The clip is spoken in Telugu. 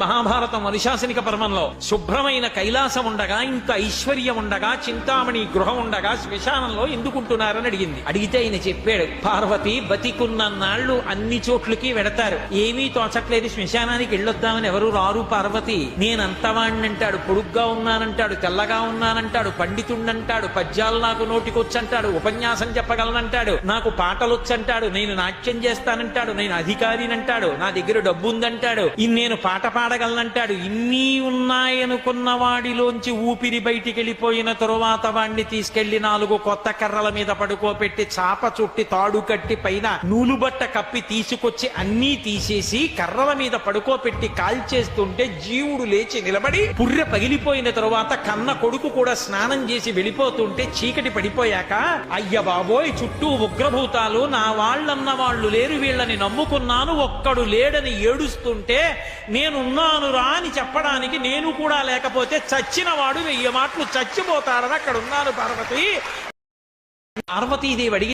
మహాభారతం అనుశాసనిక పర్వంలో శుభ్రమైన కైలాసం ఉండగా ఇంత ఐశ్వర్యం ఉండగా చింతామణి గృహం ఉండగా శ్మశానంలో ఎందుకుంటున్నారని అడిగింది. అడిగితే ఆయన చెప్పాడు, పార్వతి బతికున్న నాళ్లు అన్ని చోట్లకి వెడతారు, ఏమీ తోచట్లేదు, శ్మశానానికి వెళ్ళొద్దామని ఎవరు రారు పార్వతి. నేనంతవాణ్ణంటాడు, పొడుగ్గా ఉన్నానంటాడు, తెల్లగా ఉన్నానంటాడు, పండితుండంటాడు, పద్యాలు నాకు నోటికొచ్చంటాడు, ఉపన్యాసం చెప్పగలనంటాడు, నాకు పాటలొచ్చంటాడు, నేను నాట్యం చేస్తానంటాడు, నేను అధికారినంటాడు, నా దగ్గర డబ్బు ఉందంటాడు, నేను పాట పాడగలనంటాడు. ఇన్ని ఉన్నాయనుకున్న వాడిలోంచి ఊపిరి బయటికి వెళ్ళిపోయిన తరువాత వాడిని తీసుకెళ్లి 4 కొత్త కర్రల మీద పడుకోపెట్టి చాప చుట్టి తాడు కట్టి పైన నూలుబట్ట కప్పి తీసుకొచ్చి అన్నీ తీసేసి కర్రల మీద పడుకోపెట్టి కాల్చేస్తుంటే జీవుడు లేచి నిలబడి పుర్రె పగిలిపోయిన తరువాత కన్న కొడుకు కూడా స్నానం చేసి వెళ్ళిపోతుంటే చీకటి పడిపోయాక అయ్య బాబోయ్ చుట్టూ ఉగ్రభూతాలు, నా వాళ్ళన్న వాళ్ళు లేరు, వీళ్ళని నమ్ముకున్నాను, ఒక్కడు లేడని ఏడుస్తుంటే నేనున్నాను రా అని చెప్పడానికి నేను కూడా లేకపోతే చచ్చిన వాడు 1000 మాటలు చచ్చిపోతాడని అక్కడ ఉన్నాను పార్వతి. పార్వతీదేవి అడిగి